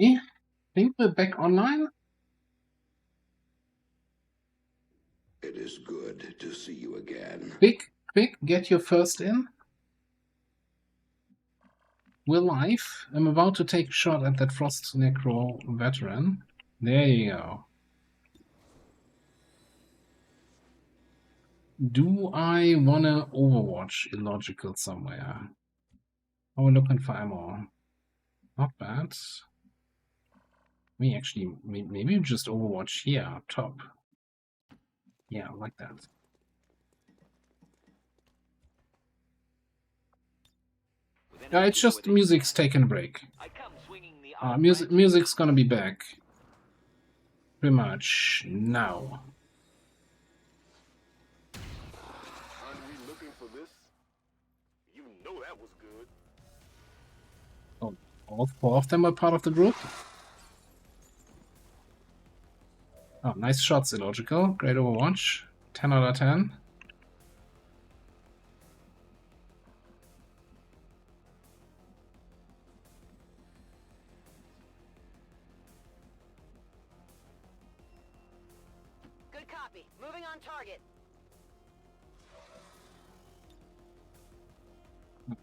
I think we're back online. It is good to see you again. Quick, get your first in. We're live. I'm about to take a shot at that Frost Necro veteran. There you go. Do I wanna Overwatch illogical somewhere? Oh, we're looking for ammo. Not bad. We actually, maybe just Overwatch here up top. Yeah, like that. It's just music's taking a break. Music's gonna be back. Pretty much now. Oh, all four of them are part of the group. Oh, nice shots, illogical. Great Overwatch. 10 out of 10. Good copy. Moving on target.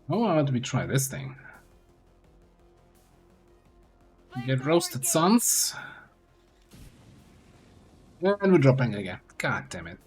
Oh, why don't we try this thing? Get roasted, sons. And we're dropping again. God damn it.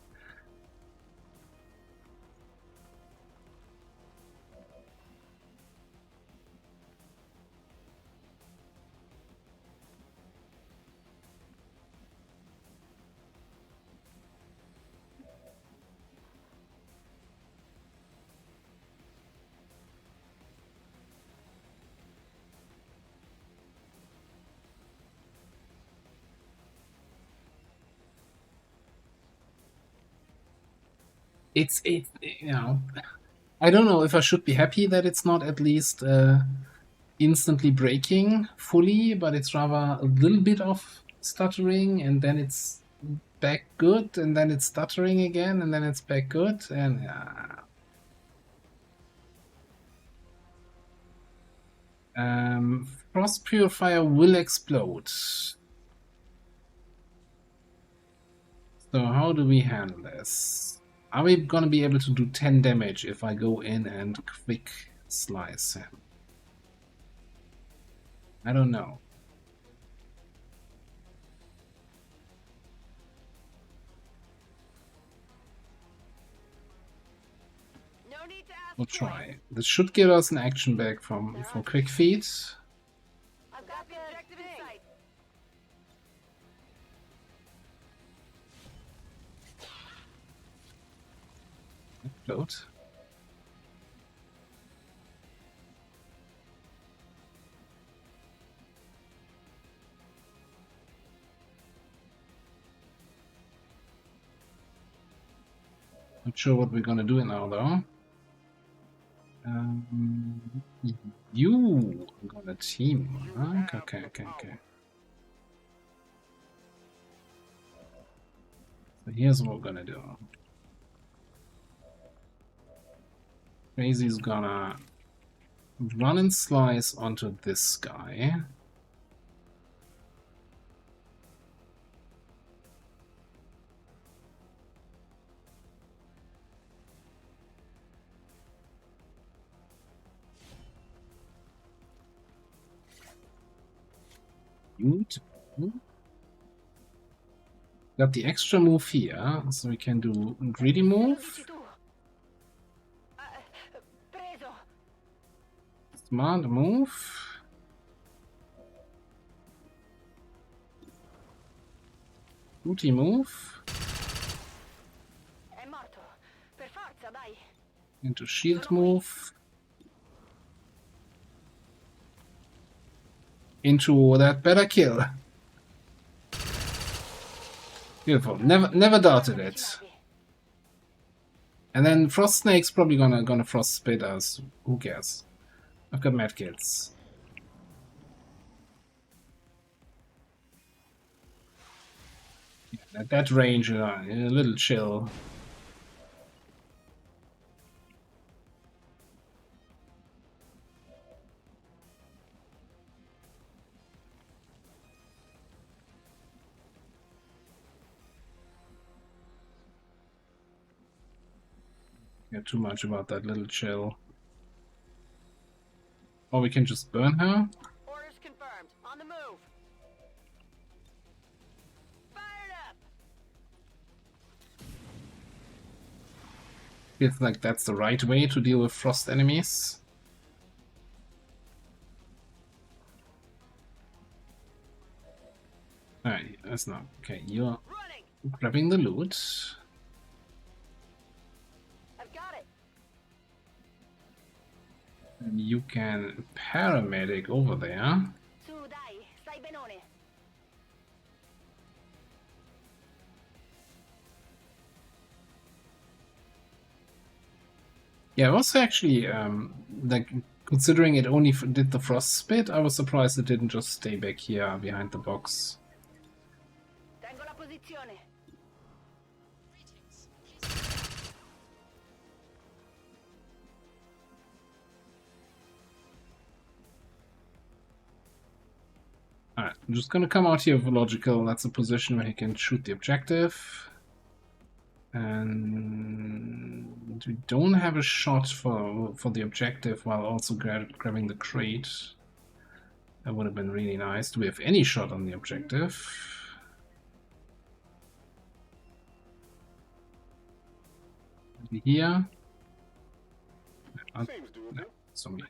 It's you know, I don't know if I should be happy that it's not at least instantly breaking fully, but it's rather a little bit of stuttering, and then it's back good, and then it's stuttering again, and then it's back good, and Frost Purifier will explode. So how do we handle this? Are we gonna be able to do 10 damage if I go in and quick slice him? I don't know. No need to ask We'll twice. try. This should give us an action back from quick feed. I've got the objective in sight. Float. Not sure what we're gonna do now though. You are gonna team. Okay. So here's what we're gonna do. Crazy's gonna run and slice onto this guy. Beautiful. Got the extra move here, so we can do greedy move. Smart move. Booty move. Into shield move. Into that better kill. Beautiful. Never doubted it. And then Frost Snake's probably gonna frost spit us. Who cares? I've got mad kills. At that range, a little chill. care too much about that little chill. Or we can just burn her. Orders confirmed. On the move. Fired up. Feels like that's the right way to deal with frost enemies. Alright, that's not okay. You're Running. grabbing the loot. I've got it. And you can paramedic over there. Su dai, stai benone. Yeah, I was actually like considering it only did the frost spit. I was surprised it didn't just stay back here behind the box. Tengo la posizione. Alright, I'm just gonna come out here with logical. That's a position where he can shoot the objective. And we don't have a shot for the objective while also grabbing the crate. That would have been really nice. Do we have any shot on the objective? Maybe here? No, zombie.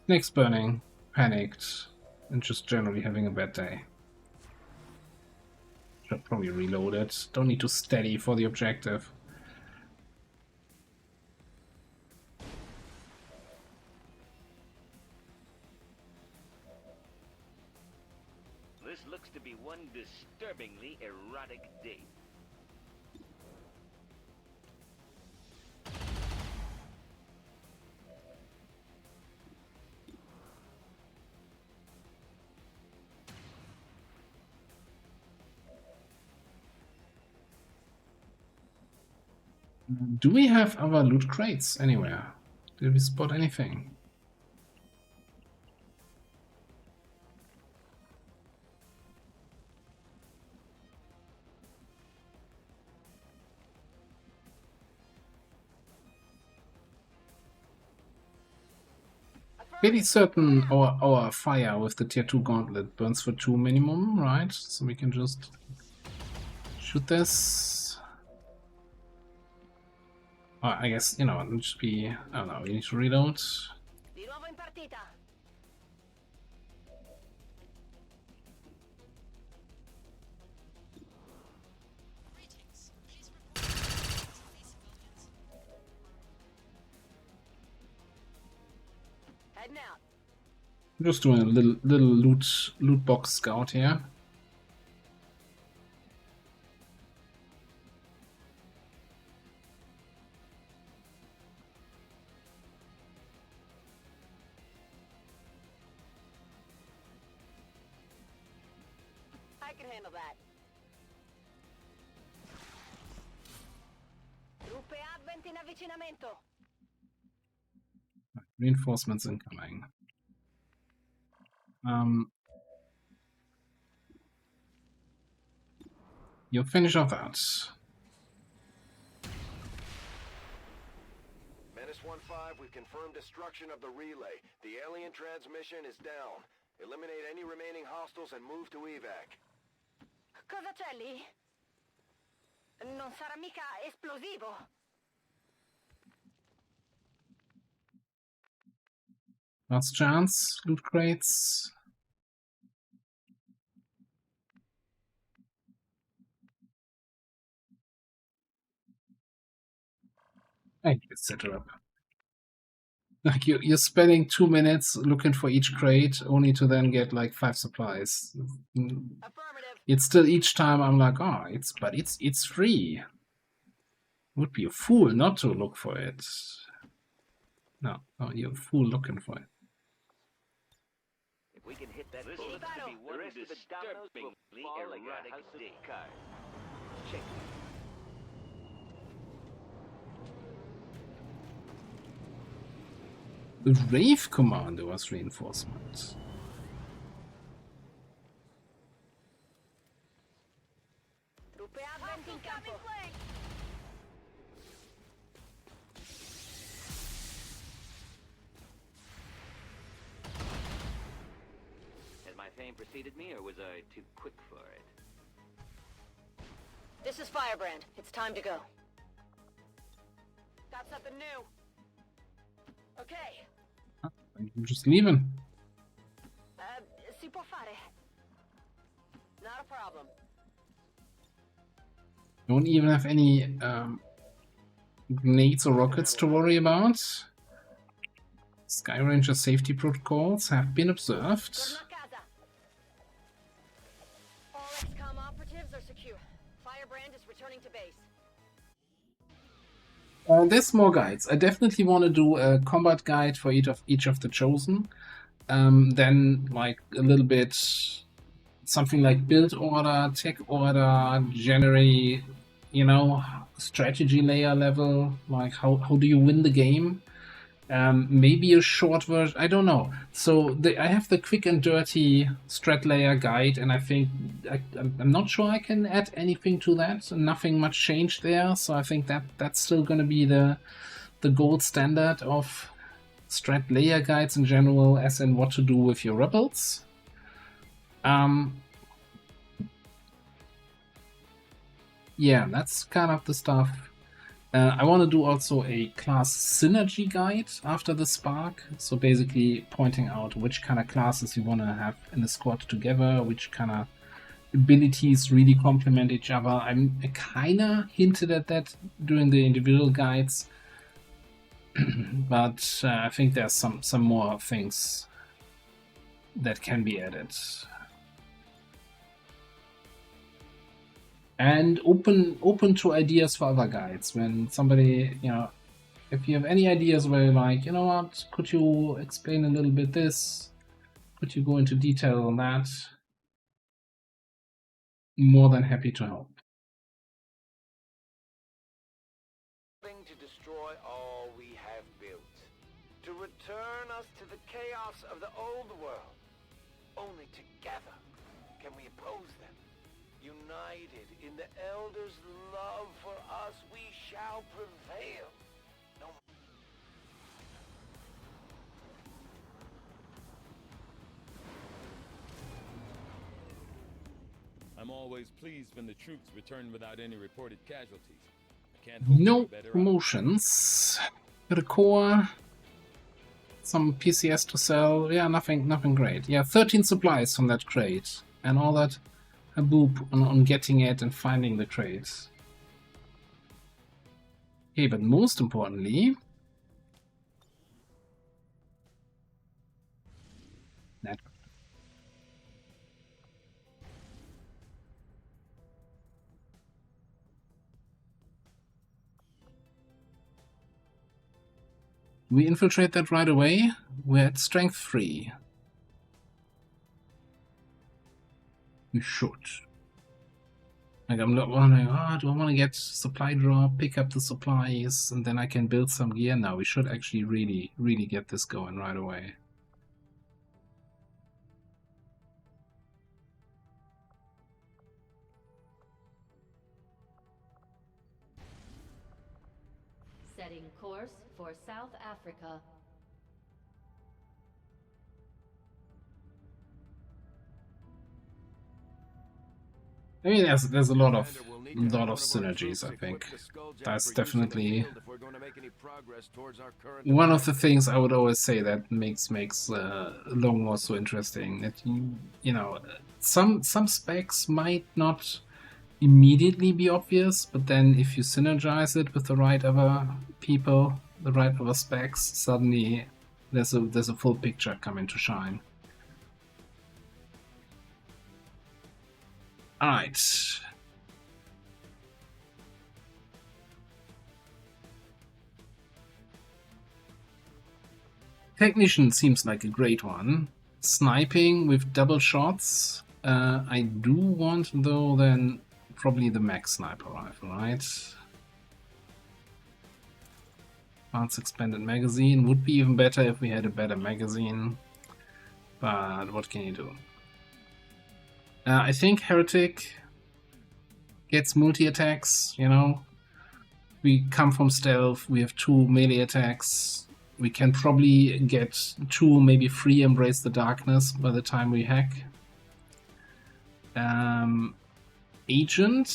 Snake's burning, panicked, and just generally having a bad day. Should probably reload it. Don't need to steady for the objective. This looks to be one disturbingly erotic date. Do we have other loot crates anywhere? Did we spot anything? Pretty certain our fire with the tier 2 gauntlet burns for 2 minimum, right? So we can just shoot this. I guess, you know, it'll just be, I don't know, we need to reload. Di nuovo in partita. Heading out. Just doing a little loot box scout here. I can handle that. Truppe Advent in avvicinamento. Reinforcements incoming. You'll finish off that. Menace 1-5, we've confirmed destruction of the relay. The alien transmission is down. Eliminate any remaining hostiles and move to evac. Cosa c'è lì? Non sarà mica esplosivo. Last chance, loot crates. I can set her up. Like you're spending 2 minutes looking for each crate, only to then get like 5 supplies. Affirmative. It's still each time I'm like, oh, it's free. Would be a fool not to look for it. No, you're a fool looking for it. If we can hit that, this Keep looks to battle. be one disturbingly erotic date. Check. The Rave Commander was reinforcement. Truppe Advent in campo. name preceded me, or was I too quick for it? This is Firebrand. It's time to go. Got something new. Okay. I'm just leaving. Si può fare. Not a problem. Don't even have any grenades or rockets to worry about. Sky Ranger safety protocols have been observed. Torno a casa. All XCOM operatives are secure. Firebrand is returning to base. There's more guides. I definitely want to do a combat guide for each of the chosen. Then like a little bit something like build order, tech order, generally, you know, strategy layer level, like how do you win the game? Maybe a short version, I don't know. So I have the quick and dirty strat layer guide, and I think I'm not sure I can add anything to that. Nothing much changed there, so I think that's still going to be the gold standard of strat layer guides in general, as in what to do with your rebels. Yeah, that's kind of the stuff. I want to do also a class synergy guide after the Spark. So basically pointing out which kind of classes you want to have in the squad together, which kind of abilities really complement each other. I kind of hinted at that during the individual guides. But I think there's some more things that can be added. And open to ideas for other guides. When somebody, you know, if you have any ideas where you're like, you know what, could you explain a little bit this? Could you go into detail on that? More than happy to help. To destroy all we have built. To return us to the chaos of the old world. Only together can we oppose them. United in the Elders' love for us, we shall prevail. No. I'm always pleased when the troops return without any reported casualties. I can't hope No for better promotions. Got a core. Some PCS to sell. Yeah, nothing great. Yeah, 13 supplies from that crate. And all that a boop on getting it and finding the crates. Okay, but most importantly, that we infiltrate that right away. We're at strength 3. We should. Like, I'm wondering, do I want to get supply drop, pick up the supplies, and then I can build some gear? No, we should actually really get this going right away. Setting course for South Africa. I mean, there's a lot of synergies. I think that's definitely one of the things I would always say that makes Long War so interesting. That you know, some specs might not immediately be obvious, but then if you synergize it with the right other people, the right other specs, suddenly there's a full picture coming to shine. Alright. Technician seems like a great one. Sniping with double shots. I do want, though, then probably the max sniper rifle, right? Advanced expanded magazine would be even better if we had a better magazine. But what can you do? I think Heretic gets multi-attacks, you know. We come from stealth, we have 2 melee attacks. We can probably get 2, maybe 3 Embrace the Darkness by the time we hack. Agent.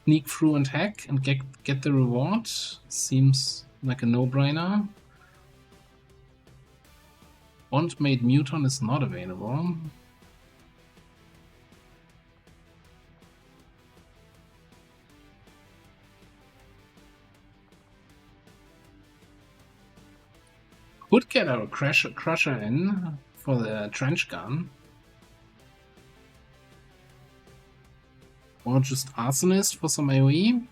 Sneak through and hack and get the reward. Seems like a no-brainer. Bond-made Muton is not available. Could get our crusher in for the trench gun. Or just Arsonist for some AoE.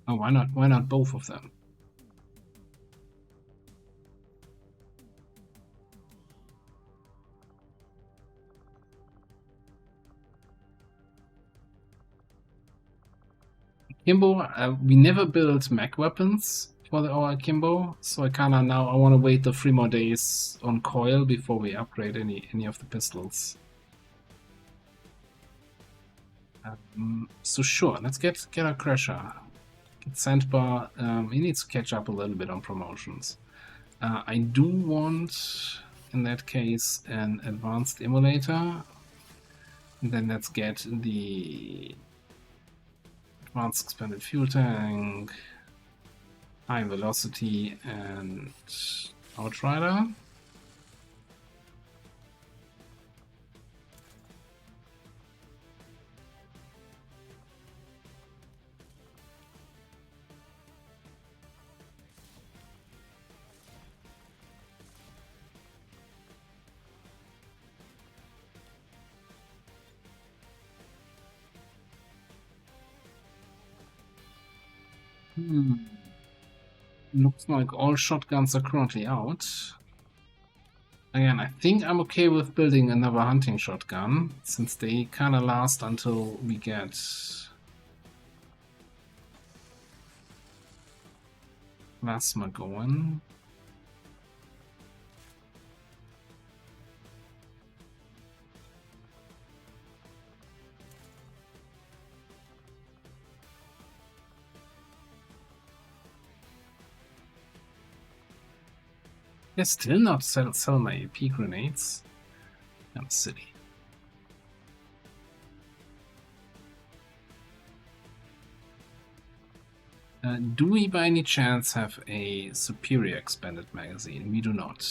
Oh, why not? Why not both of them? Akimbo, we never built mech weapons for our Akimbo, so I kinda now I want to wait the 3 more days on coil before we upgrade any of the pistols. So sure, let's get our crusher. Get Sandbar. He needs to catch up a little bit on promotions. I do want, in that case, an advanced emulator. And then let's get the advanced expanded fuel tank, high velocity, and outrider. Looks like all shotguns are currently out. Again, I think I'm okay with building another hunting shotgun, since they kinda last until we get plasma going. They're still not sell my AP grenades. I'm silly. Do we by any chance have a superior expanded magazine? We do not.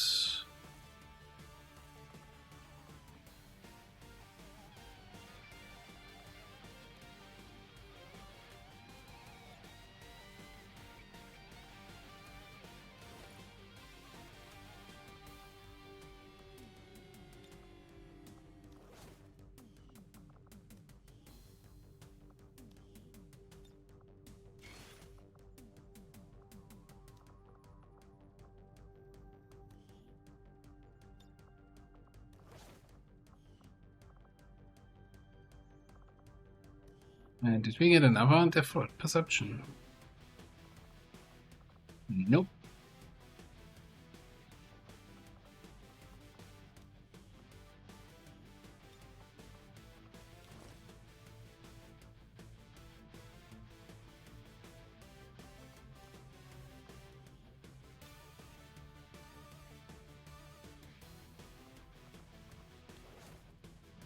Did we get another default perception? Nope.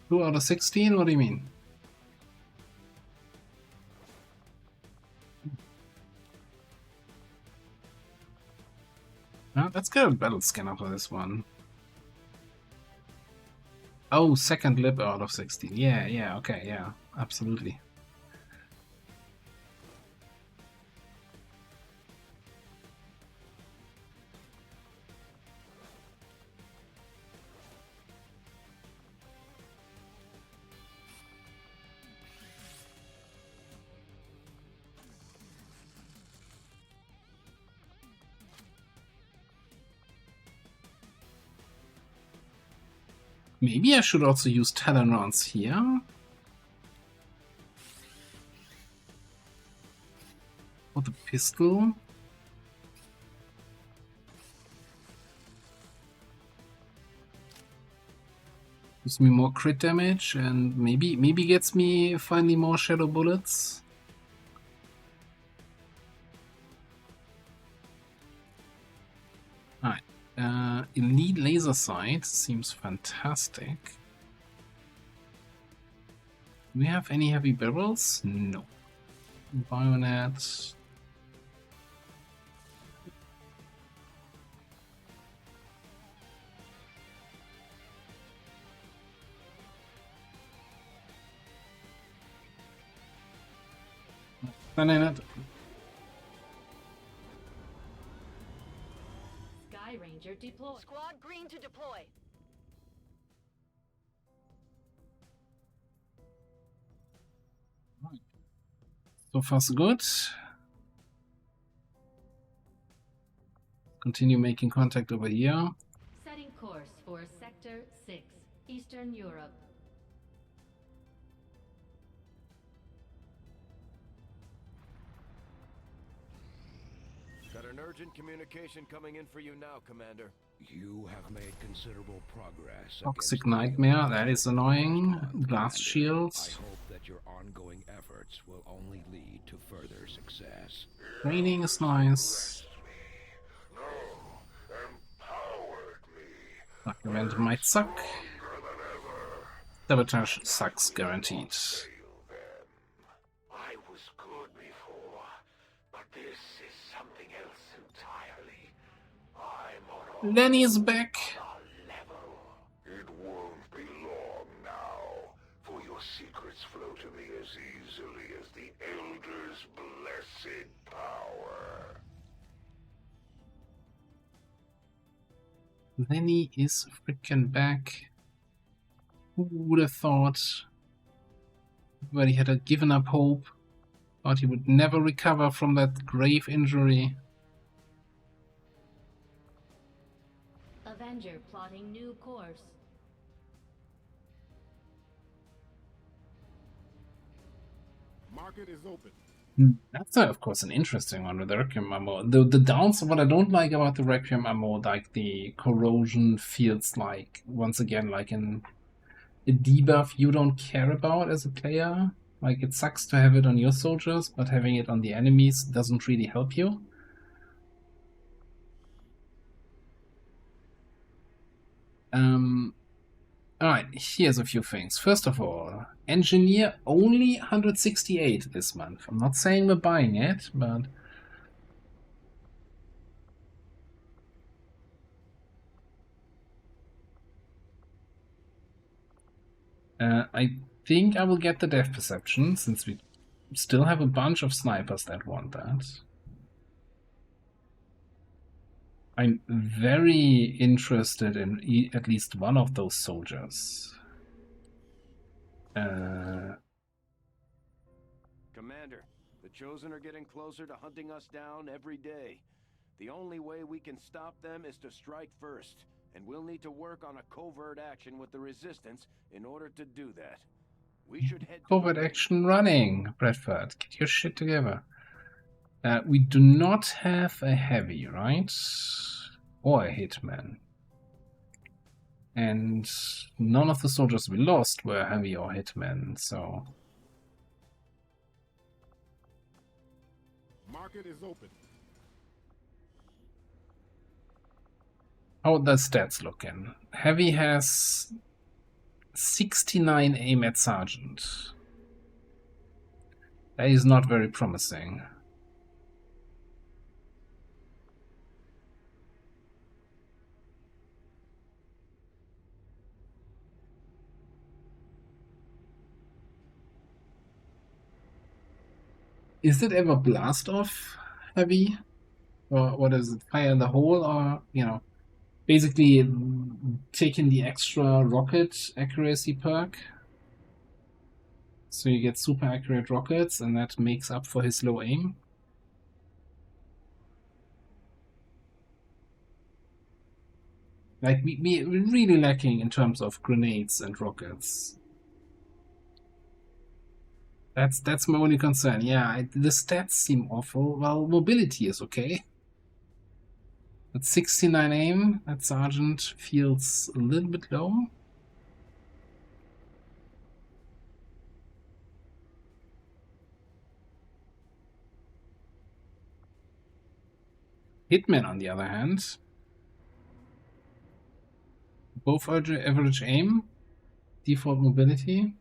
Two out of 16? What do you mean? Let's get a battle scanner for this one. Oh, second lip out of 16. Yeah, okay, yeah, absolutely. Maybe I should also use Talon rounds here. For the pistol. Gives me more crit damage and maybe gets me finally more shadow bullets. Alright. Elite laser sight seems fantastic. Do we have any heavy barrels? No. Bayonet. Bayonet. Sky Ranger deployed. Squad green to deploy. So far so good. Continue making contact over here. Setting course for Sector 6, Eastern Europe. Got an urgent communication coming in for you now, Commander. You have made considerable progress. Toxic against the Nightmare, Empire. that is annoying. Commander, Glass I shields. hope that your ongoing efforts will only lead to further success. Training is nice. Dark Event might suck. Sabotage sucks guaranteed. I was good before, but this is something else entirely. I'm on Lenny is back. a level. It won't be long now, for your secrets flow to me as easily as the Elder's blessed power. Lenny is freaking back. Who would have thought? Everybody had given up hope. Thought he would never recover from that grave injury. Avenger plotting new course. Market is open. That's of course an interesting one with the Requiem ammo. The downs, what I don't like about the Requiem ammo, like the corrosion feels like, once again, like a debuff you don't care about as a player. Like, it sucks to have it on your soldiers, but having it on the enemies doesn't really help you. Alright, here's a few things. First of all, Engineer only 168 this month. I'm not saying we're buying it, but... I think I will get the Death Perception, since we still have a bunch of snipers that want that. I'm very interested in at least one of those soldiers. Commander, the Chosen are getting closer to hunting us down every day. The only way we can stop them is to strike first, and we'll need to work on a covert action with the Resistance in order to do that. We should head to Covert action running, Bradford. Get your shit together. We do not have a heavy, right? Or a hitman. And none of the soldiers we lost were heavy or hitmen, so... Market is open. How are the stats looking? Heavy has 69 aim at Sergeant. That is not very promising. Is it ever blast off heavy? Or what is it? Fire in the hole? Or, you know, basically taking the extra rocket accuracy perk. So you get super accurate rockets, and that makes up for his low aim. Like, we're really lacking in terms of grenades and rockets. That's my only concern. Yeah, the stats seem awful. Well, mobility is okay. But 69 aim, that Sergeant feels a little bit low. Hitman, on the other hand, both average aim, default mobility.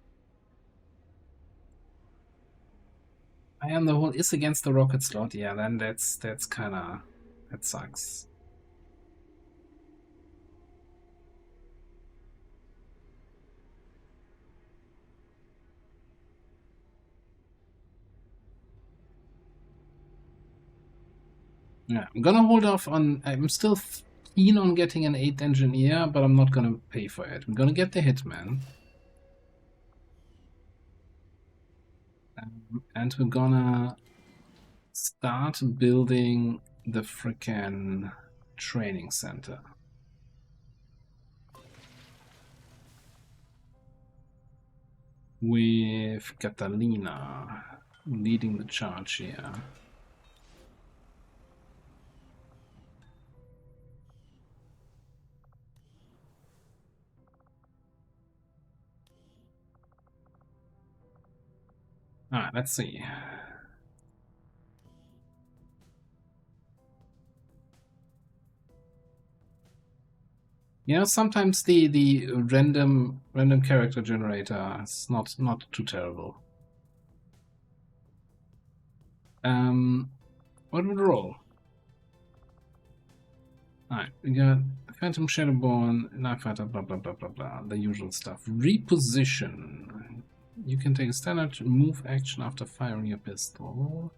Eye on the hole is against the rocket slot. Yeah, then that's kinda, that sucks. Yeah, I'm gonna hold off on. I'm still keen on getting an 8th engineer, but I'm not gonna pay for it. I'm gonna get the Hitman. And we're gonna start building the frickin' training center. With Catalina leading the charge here. Alright, let's see. You know, sometimes the random character generator is not too terrible. What would roll? Alright, we got Phantom Shadowborn, Knife Fighter, blah blah blah blah blah, the usual stuff. Reposition. You can take a standard move action after firing your pistol.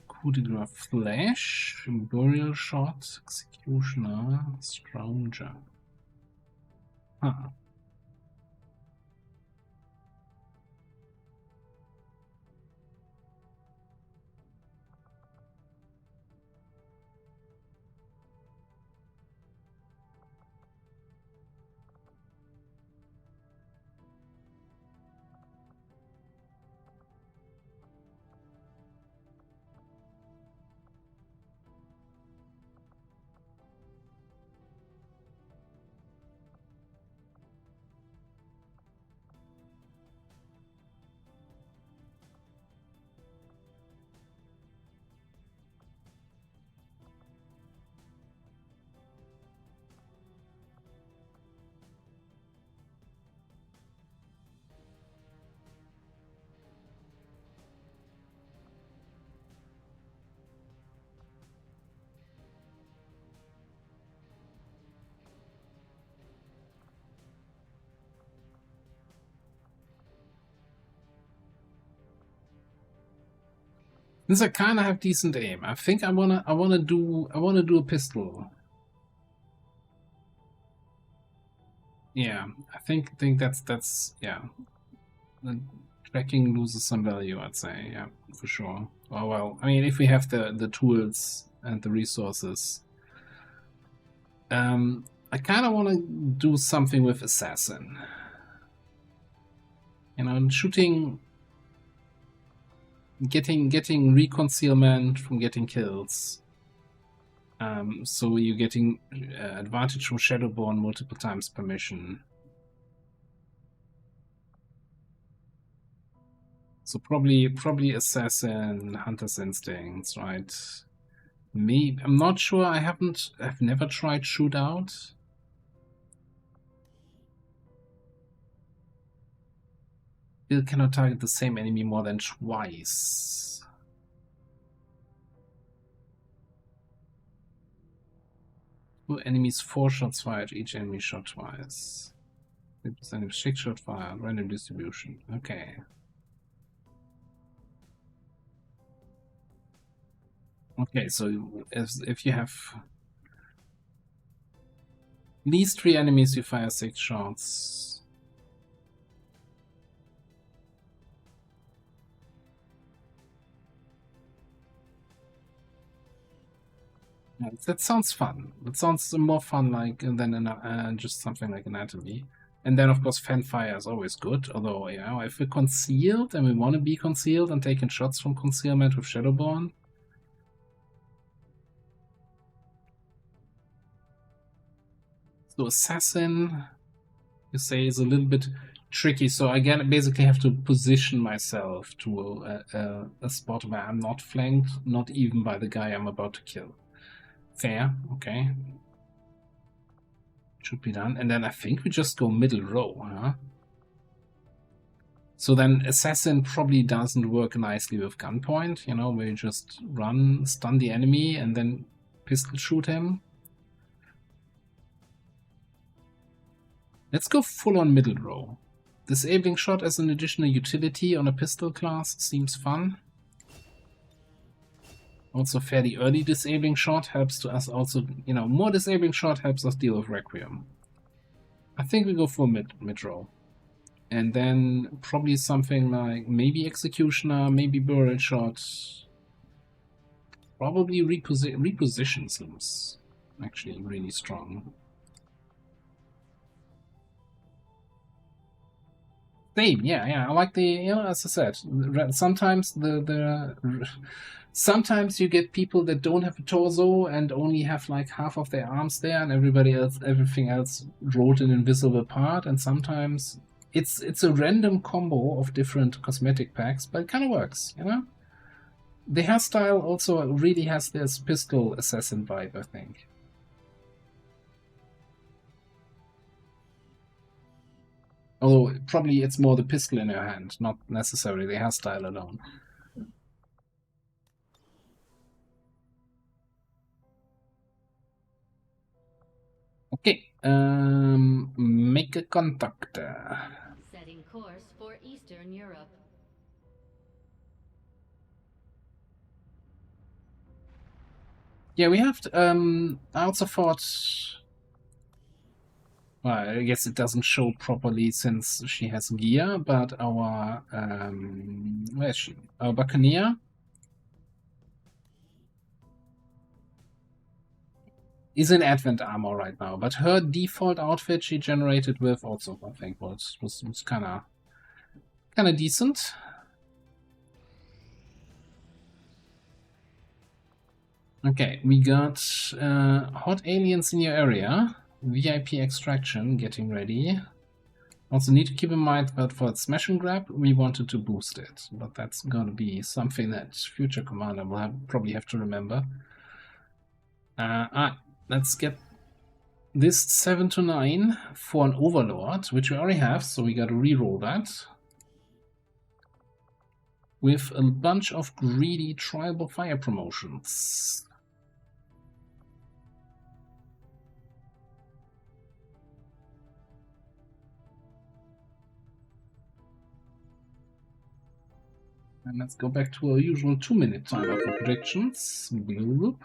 Coup de grace, Flash, Burial Shot, Executioner, Stranger. Huh. Since I kind of have decent aim, I think I wanna do a pistol. Yeah, I think that's yeah. The tracking loses some value, I'd say. Yeah, for sure. Oh well, I mean, if we have the tools and the resources, I kind of want to do something with assassin. You know, shooting. Getting reconcealment from getting kills. So you're getting advantage from Shadowborn multiple times per mission. So probably assassin, hunter's instincts, right? Me, I'm not sure. I've never tried shootout. Still cannot target the same enemy more than twice. Two enemies, 4 shots fired, each enemy shot twice. 50% of 6 shot fired, random distribution. Okay. Okay, so if you have at least 3 enemies, you fire 6 shots. Yeah, that sounds fun. That sounds more fun than just something like anatomy. And then, of course, fan fire is always good. Although, you know, if we're concealed and we want to be concealed and taking shots from concealment with Shadowborn. So assassin, you say, is a little bit tricky. So again, basically have to position myself to a spot where I'm not flanked, not even by the guy I'm about to kill. Fair, okay. Should be done. And then I think we just go middle row, huh? So then Assassin probably doesn't work nicely with gunpoint, you know, where you just run, stun the enemy, and then pistol shoot him. Let's go full on middle row. Disabling shot as an additional utility on a pistol class seems fun. Also fairly early disabling shot helps to us also, you know, more disabling shot helps us deal with Requiem. I think we go for mid row. And then probably something like maybe Executioner, maybe Barrel Shot. Probably reposition seems actually really strong. Same, yeah. I like the, you know, as I said, sometimes sometimes you get people that don't have a torso and only have like half of their arms there, and everything else rolled an invisible part. And sometimes it's a random combo of different cosmetic packs, but it kind of works, you know. The hairstyle also really has this pistol assassin vibe, I think. Although probably it's more the pistol in her hand, not necessarily the hairstyle alone. Okay, make a contact. Setting course for Eastern Europe. Yeah, we have to, I also thought, well, I guess it doesn't show properly since she has gear, but our, where is she? Our Buccaneer is in Advent armor right now, but her default outfit she generated with also, I think, was kind of decent. Okay, we got hot aliens in your area, VIP extraction getting ready. Also need to keep in mind that for Smash and Grab, we wanted to boost it, but that's going to be something that future commander will probably have to remember. Let's get this 7 to 9 for an Overlord, which we already have, so we got to reroll that. With a bunch of greedy tribal fire promotions. And let's go back to our usual 2-minute timer for predictions. Bloop.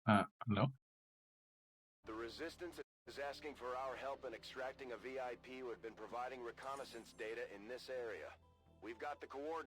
Hello? The Resistance is asking for our help in extracting a VIP who had been providing reconnaissance data in this area. We've got the coordinates.